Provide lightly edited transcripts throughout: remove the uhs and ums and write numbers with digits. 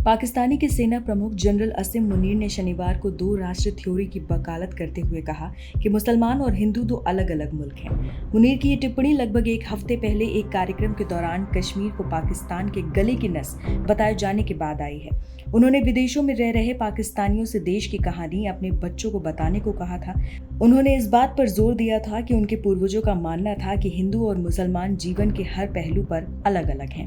पाकिस्तानी के सेना प्रमुख जनरल असीम मुनीर ने शनिवार को दो राष्ट्र थ्योरी की वकालत करते हुए कहा कि मुसलमान और हिंदू दो अलग अलग मुल्क हैं। मुनीर की ये टिप्पणी लगभग एक हफ्ते पहले एक कार्यक्रम के दौरान कश्मीर को पाकिस्तान के गले की नस बताए जाने के बाद आई है। उन्होंने विदेशों में रह रहे पाकिस्तानियों से देश की कहानी अपने बच्चों को बताने को कहा था। उन्होंने इस बात पर जोर दिया था कि उनके पूर्वजों का मानना था कि हिंदू और मुसलमान जीवन के हर पहलू पर अलग अलग हैं।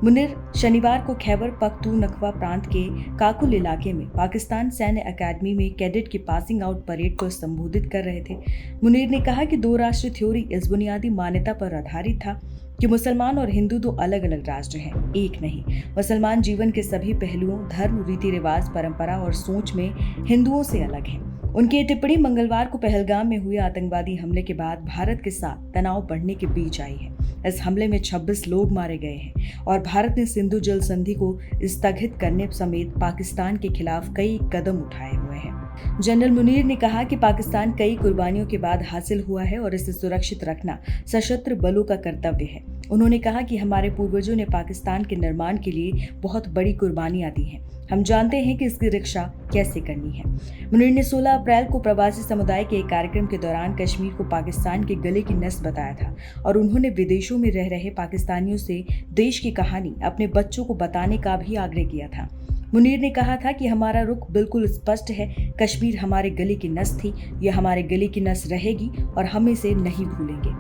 मुनीर शनिवार को खैबर पख्तूनख्वा प्रांत के काकुल इलाके में पाकिस्तान सैन्य अकादमी में कैडेट की पासिंग आउट परेड को संबोधित कर रहे थे। मुनीर ने कहा कि दो राष्ट्र थ्योरी इस बुनियादी मान्यता पर आधारित था कि मुसलमान और हिंदू दो अलग अलग राष्ट्र हैं, एक नहीं। मुसलमान जीवन के सभी पहलुओं, धर्म, रीति रिवाज, परंपरा और सोच में हिंदुओं से अलग हैं। उनकी टिप्पणी मंगलवार को पहलगाम में हुए आतंकवादी हमले के बाद भारत के साथ तनाव बढ़ने के बीच आई है। इस हमले में 26 लोग मारे गए हैं और भारत ने सिंधु जल संधि को स्थगित करने समेत पाकिस्तान के खिलाफ कई कदम उठाए हुए हैं। जनरल मुनीर ने कहा कि पाकिस्तान कई कुर्बानियों के बाद हासिल हुआ है और इसे सुरक्षित रखना सशस्त्र बलों का कर्तव्य है। उन्होंने कहा कि हमारे पूर्वजों ने पाकिस्तान के निर्माण के लिए बहुत बड़ी कुर्बानियां दी हैं। हम जानते हैं कि इसकी रक्षा कैसे करनी है। मुनीर ने 16 अप्रैल को प्रवासी समुदाय के एक कार्यक्रम के दौरान कश्मीर को पाकिस्तान के गले की नस बताया था और उन्होंने विदेशों में रह रहे पाकिस्तानियों से देश की कहानी अपने बच्चों को बताने का भी आग्रह किया था। मुनीर ने कहा था कि हमारा रुख बिल्कुल स्पष्ट है। कश्मीर हमारे गले की नस थी, यह हमारे गले की नस रहेगी और हम इसे नहीं भूलेंगे।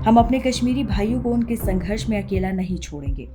हम अपने कश्मीरी भाइयों को उनके संघर्ष में अकेला नहीं छोड़ेंगे।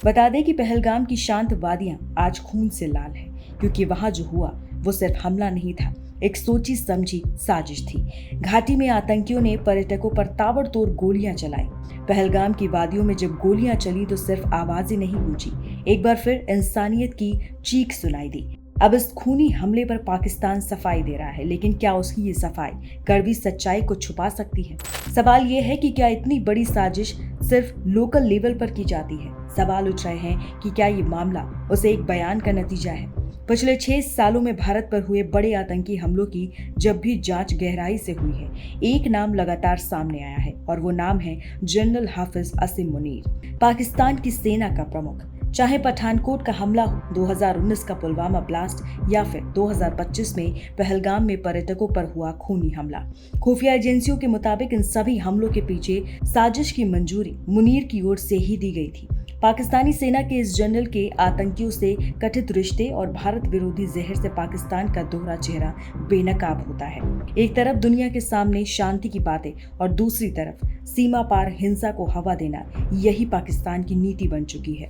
बता दें कि पहलगाम की शांत वादियां आज खून से लाल है, क्योंकि वहां जो हुआ वो सिर्फ हमला नहीं था, एक सोची समझी साजिश थी। घाटी में आतंकियों ने पर्यटकों पर ताबड़तोड़ गोलियां चलाई। पहलगाम की वादियों में जब गोलियां चली तो सिर्फ आवाजें नहीं गूंजी, एक बार फिर इंसानियत की चीख सुनाई दी। अब इस खूनी हमले पर पाकिस्तान सफाई दे रहा है, लेकिन क्या उसकी ये सफाई कड़वी सच्चाई को छुपा सकती है? सवाल ये है कि क्या इतनी बड़ी साजिश सिर्फ लोकल लेवल पर की जाती है? सवाल उठ रहे हैं कि क्या ये मामला उसे एक बयान का नतीजा है? पिछले 6 सालों में भारत पर हुए बड़े आतंकी हमलों की जब भी जांच गहराई से हुई है, एक नाम लगातार सामने आया है और वो नाम है जनरल हाफिज असीम मुनीर, पाकिस्तान की सेना का प्रमुख। चाहे पठानकोट का हमला हो, 2019 का पुलवामा ब्लास्ट या फिर 2025 में पहलगाम में पर्यटकों पर हुआ खूनी हमला, खुफिया एजेंसियों के मुताबिक इन सभी हमलों के पीछे साजिश की मंजूरी मुनीर की ओर से ही दी गई थी। पाकिस्तानी सेना के इस जनरल के आतंकियों से कथित रिश्ते और भारत विरोधी जहर से पाकिस्तान का दोहरा चेहरा बेनकाब होता है। एक तरफ दुनिया के सामने शांति की बातें और दूसरी तरफ सीमा पार हिंसा को हवा देना, यही पाकिस्तान की नीति बन चुकी है।